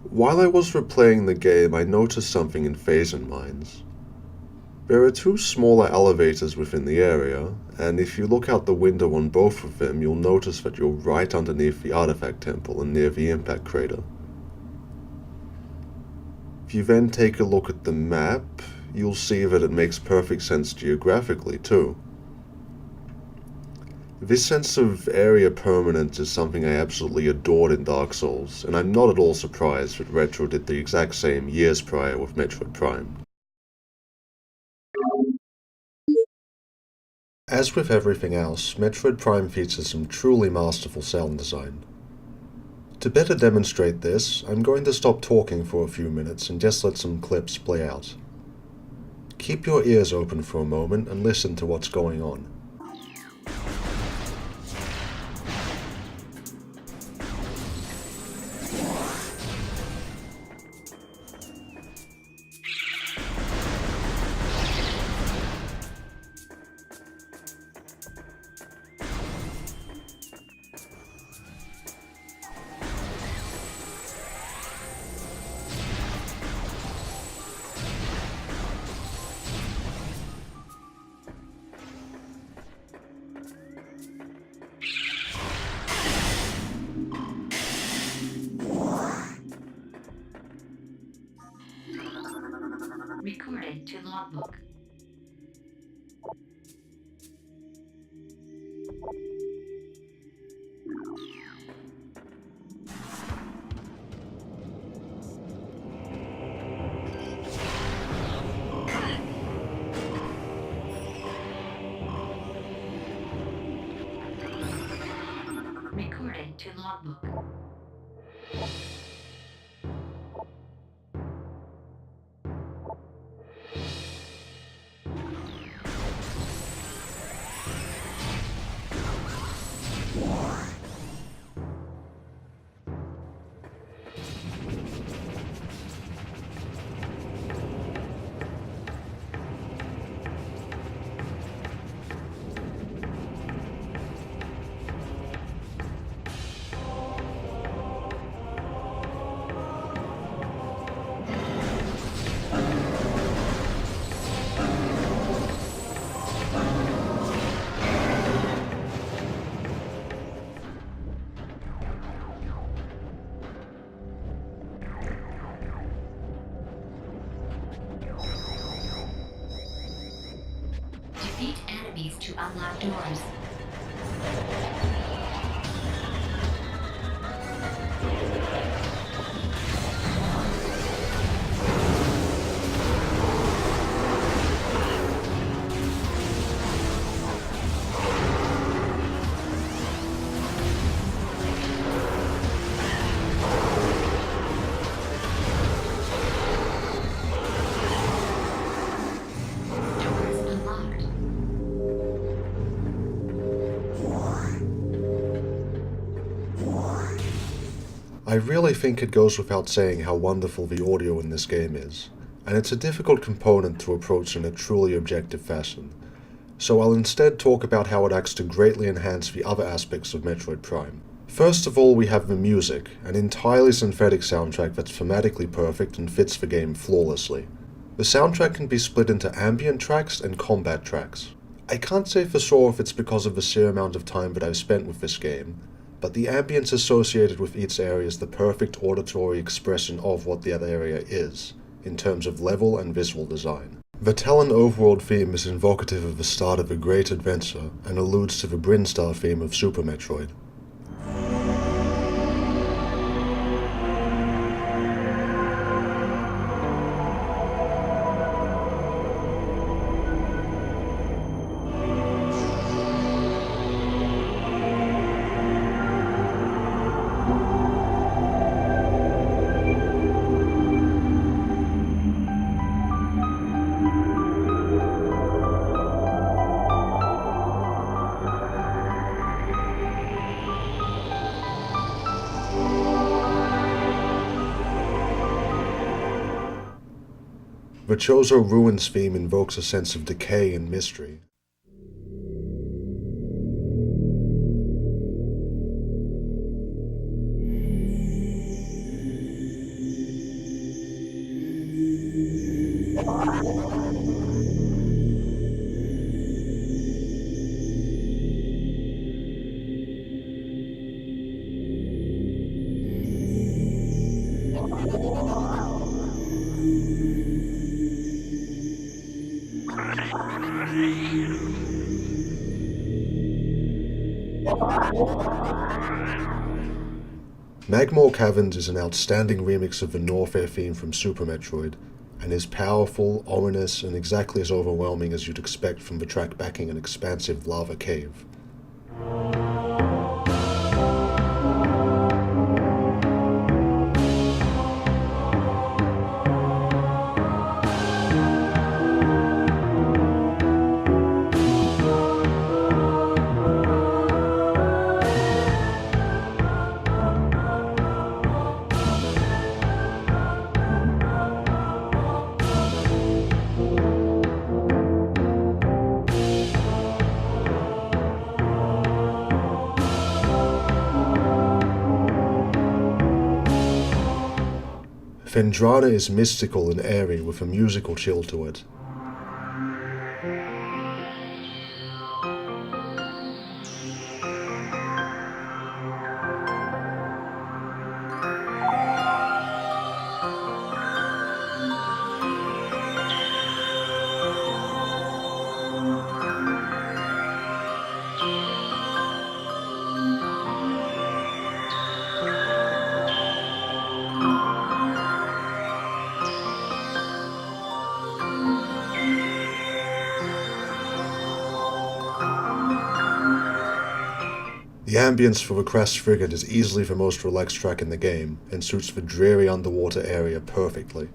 While I was replaying the game, I noticed something in Phazon Mines. There are two smaller elevators within the area, and if you look out the window on both of them, you'll notice that you're right underneath the artifact temple and near the impact crater. If you then take a look at the map, you'll see that it makes perfect sense geographically too. This sense of area permanence is something I absolutely adored in Dark Souls, and I'm not at all surprised that Retro did the exact same years prior with Metroid Prime. As with everything else, Metroid Prime features some truly masterful sound design. To better demonstrate this, I'm going to stop talking for a few minutes and just let some clips play out. Keep your ears open for a moment and listen to what's going on. Recorded to logbook. Recorded Recorded to logbook. Defeat enemies to unlock doors. Doors unlocked. I really think it goes without saying how wonderful the audio in this game is, and it's a difficult component to approach in a truly objective fashion. So I'll instead talk about how it acts to greatly enhance the other aspects of Metroid Prime. First of all, we have the music, an entirely synthetic soundtrack that's thematically perfect and fits the game flawlessly. The soundtrack can be split into ambient tracks and combat tracks. I can't say for sure if it's because of the sheer amount of time that I've spent with this game, but the ambience associated with each area is the perfect auditory expression of what the other area is, in terms of level and visual design. The Talon overworld theme is invocative of the start of a great adventure and alludes to the Brinstar theme of Super Metroid. The Chozo Ruins theme invokes a sense of decay and mystery. Magmore Caverns is an outstanding remix of the Norfair theme from Super Metroid, and is powerful, ominous, and exactly as overwhelming as you'd expect from the track backing an expansive lava cave. Phendrana is mystical and airy with a musical chill to it. The ambience for the crashed frigate is easily the most relaxed track in the game, and suits the dreary underwater area perfectly.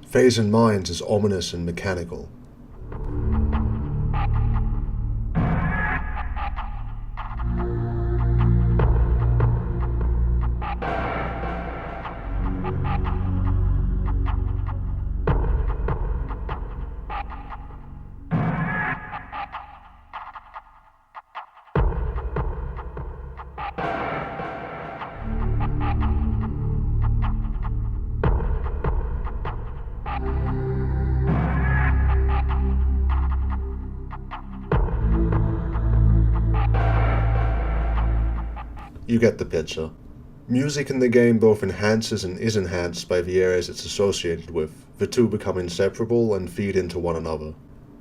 Phase in Minds is ominous and mechanical. You get the picture. Music in the game both enhances and is enhanced by the areas it's associated with. The two become inseparable and feed into one another.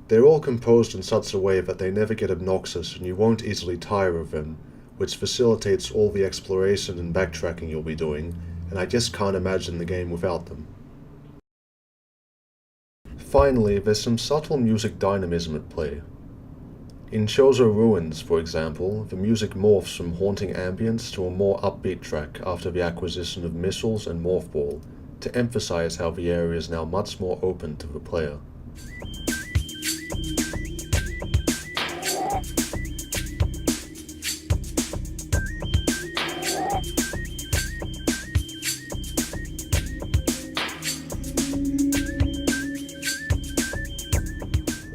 They're all composed in such a way that they never get obnoxious and you won't easily tire of them, which facilitates all the exploration and backtracking you'll be doing, and I just can't imagine the game without them. Finally, there's some subtle music dynamism at play. In Chozo Ruins, for example, the music morphs from haunting ambience to a more upbeat track after the acquisition of missiles and Morph Ball, to emphasize how the area is now much more open to the player.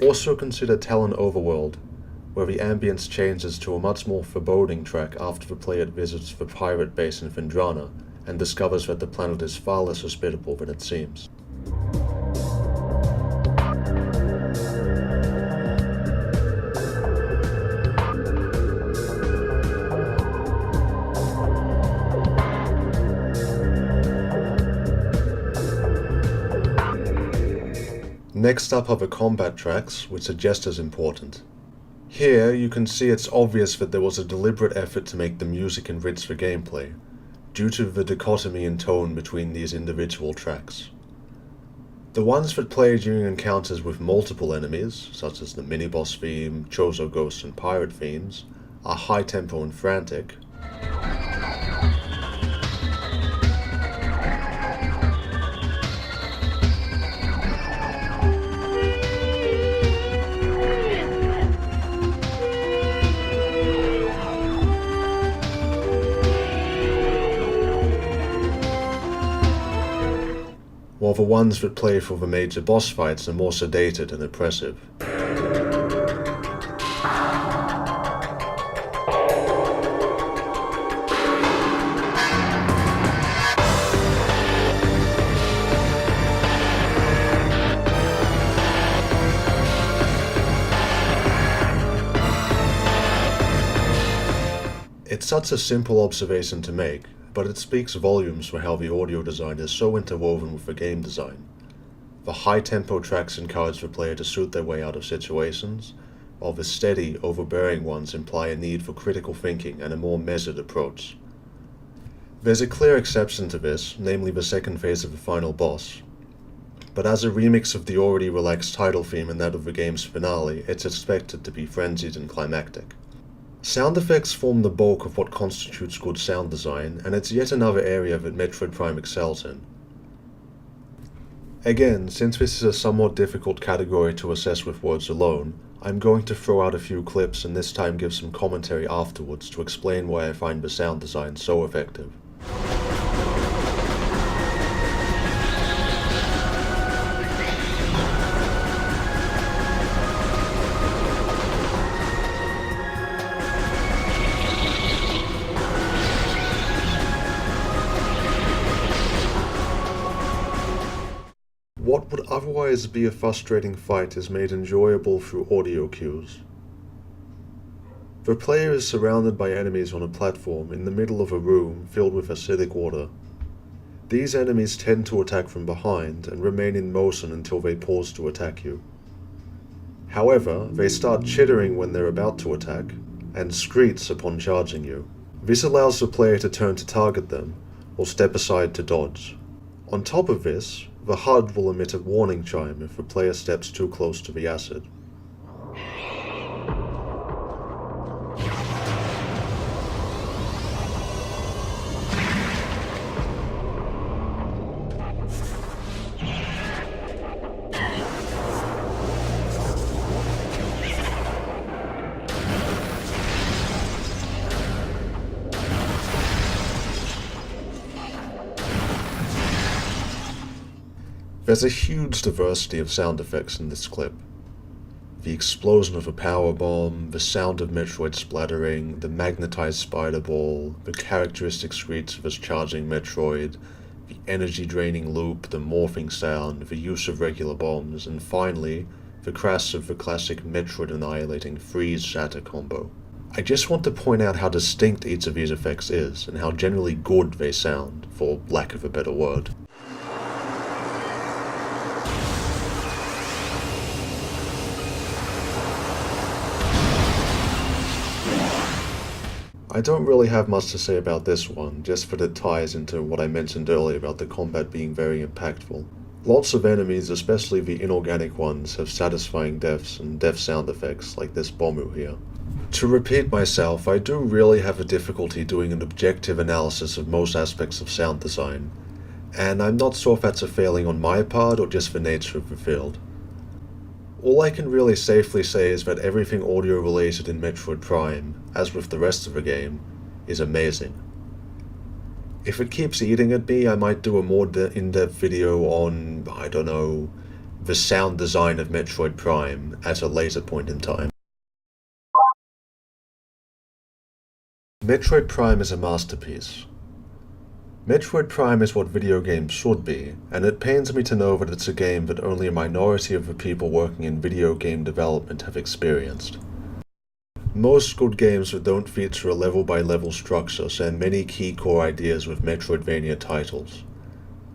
Also consider Talon Overworld, where the ambience changes to a much more foreboding track after the player visits the pirate base in Vendrana and discovers that the planet is far less hospitable than it seems. Next up are the combat tracks, which are just as important. Here, you can see it's obvious that there was a deliberate effort to make the music enrich the gameplay, due to the dichotomy in tone between these individual tracks. The ones that play during encounters with multiple enemies, such as the mini-boss theme, Chozo Ghost and Pirate themes, are high-tempo and frantic, while the ones that play for the major boss fights are more sedated and oppressive. It's such a simple observation to make, but it speaks volumes for how the audio design is so interwoven with the game design. The high-tempo tracks encourage the player to shoot their way out of situations, while the steady, overbearing ones imply a need for critical thinking and a more measured approach. There's a clear exception to this, namely the second phase of the final boss, but as a remix of the already relaxed title theme and that of the game's finale, it's expected to be frenzied and climactic. Sound effects form the bulk of what constitutes good sound design, and it's yet another area that Metroid Prime excels in. Again, since this is a somewhat difficult category to assess with words alone, I'm going to throw out a few clips and this time give some commentary afterwards to explain why I find the sound design so effective. What would otherwise be a frustrating fight is made enjoyable through audio cues. The player is surrounded by enemies on a platform in the middle of a room filled with acidic water. These enemies tend to attack from behind and remain in motion until they pause to attack you. However, they start chittering when they're about to attack, and screech upon charging you. This allows the player to turn to target them, or step aside to dodge. On top of this, the HUD will emit a warning chime if the player steps too close to the acid. There's a huge diversity of sound effects in this clip. The explosion of a power bomb, the sound of Metroid splattering, the magnetized spider ball, the characteristic screech of us charging Metroid, the energy-draining loop, the morphing sound, the use of regular bombs, and finally, the crash of the classic Metroid-annihilating freeze-shatter combo. I just want to point out how distinct each of these effects is, and how generally good they sound, for lack of a better word. I don't really have much to say about this one, just that it ties into what I mentioned earlier about the combat being very impactful. Lots of enemies, especially the inorganic ones, have satisfying deaths and death sound effects like this Bomu here. To repeat myself, I do really have a difficulty doing an objective analysis of most aspects of sound design, and I'm not sure if that's a failing on my part or just the nature of the field. All I can really safely say is that everything audio related in Metroid Prime, as with the rest of the game, is amazing. If it keeps eating at me, I might do a more in-depth video on, I don't know, the sound design of Metroid Prime at a later point in time. Metroid Prime is a masterpiece. Metroid Prime is what video games should be, and it pains me to know that it's a game that only a minority of the people working in video game development have experienced. Most good games that don't feature a level-by-level structure share many key core ideas with Metroidvania titles.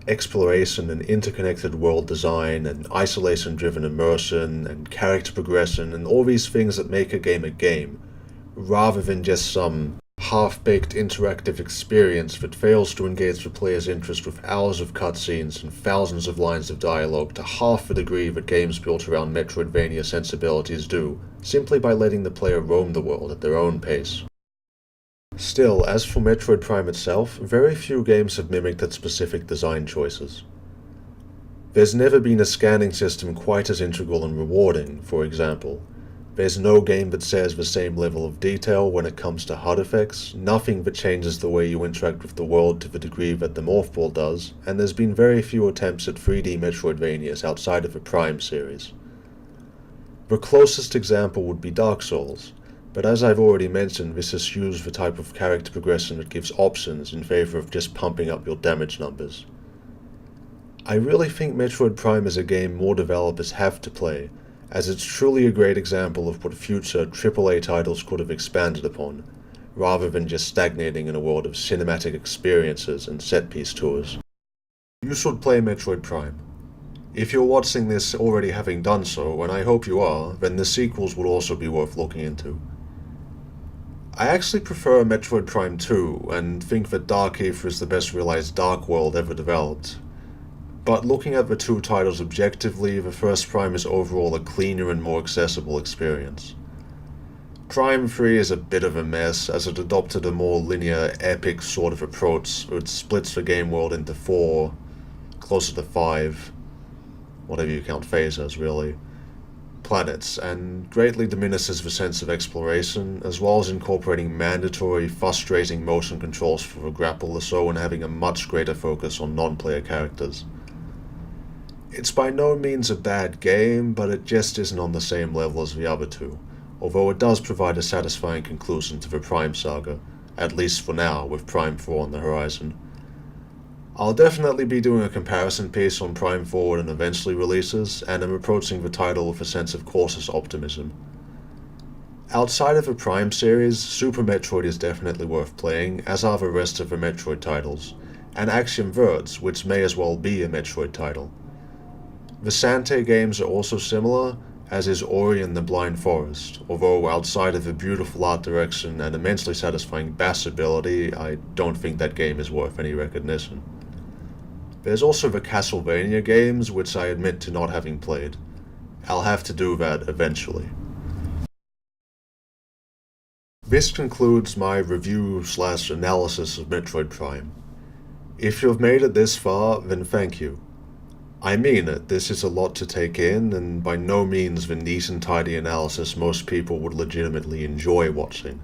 Exploration and interconnected world design, and isolation-driven immersion, and character progression, and all these things that make a game, rather than just some half-baked interactive experience that fails to engage the player's interest with hours of cutscenes and thousands of lines of dialogue to half the degree that games built around Metroidvania sensibilities do, simply by letting the player roam the world at their own pace. Still, as for Metroid Prime itself, very few games have mimicked its specific design choices. There's never been a scanning system quite as integral and rewarding, for example. There's no game that shares the same level of detail when it comes to HUD effects, nothing that changes the way you interact with the world to the degree that the Morph Ball does, and there's been very few attempts at 3D Metroidvanias outside of the Prime series. The closest example would be Dark Souls, but as I've already mentioned, this eschews the type of character progression that gives options in favor of just pumping up your damage numbers. I really think Metroid Prime is a game more developers have to play, as it's truly a great example of what future AAA titles could have expanded upon, rather than just stagnating in a world of cinematic experiences and set-piece tours. You should play Metroid Prime. If you're watching this already having done so, and I hope you are, then the sequels would also be worth looking into. I actually prefer Metroid Prime 2, and think that Dark Aether is the best realized Dark World ever developed. But looking at the two titles objectively, the first Prime is overall a cleaner and more accessible experience. Prime 3 is a bit of a mess, as it adopted a more linear, epic sort of approach, which splits the game world into 4, closer to 5, whatever you count phases really, planets, and greatly diminishes the sense of exploration, as well as incorporating mandatory, frustrating motion controls for the grapple so and having a much greater focus on non-player characters. It's by no means a bad game, but it just isn't on the same level as the other two, although it does provide a satisfying conclusion to the Prime saga, at least for now, with Prime 4 on the horizon. I'll definitely be doing a comparison piece on Prime 4 when it eventually releases, and I'm approaching the title with a sense of cautious optimism. Outside of the Prime series, Super Metroid is definitely worth playing, as are the rest of the Metroid titles, and Axiom Verge, which may as well be a Metroid title. The Sante games are also similar, as is Ori and the Blind Forest, although outside of the beautiful art direction and immensely satisfying bass ability, I don't think that game is worth any recognition. There's also the Castlevania games, which I admit to not having played. I'll have to do that eventually. This concludes my review/analysis of Metroid Prime. If you've made it this far, then thank you. I mean it, this is a lot to take in, and by no means the neat and tidy analysis most people would legitimately enjoy watching.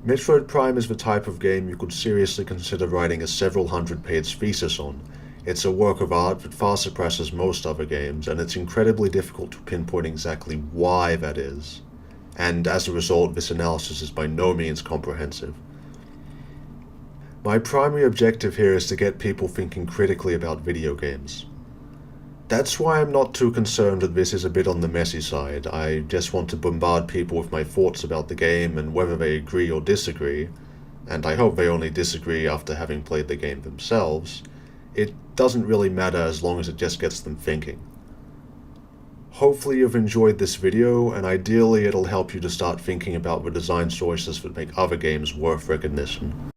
Metroid Prime is the type of game you could seriously consider writing a several hundred-page thesis on. It's a work of art that far surpasses most other games, and it's incredibly difficult to pinpoint exactly why that is. And as a result, this analysis is by no means comprehensive. My primary objective here is to get people thinking critically about video games. That's why I'm not too concerned that this is a bit on the messy side. I just want to bombard people with my thoughts about the game and whether they agree or disagree, and I hope they only disagree after having played the game themselves. It doesn't really matter as long as it just gets them thinking. Hopefully you've enjoyed this video, and ideally it'll help you to start thinking about the design choices that make other games worth recognition.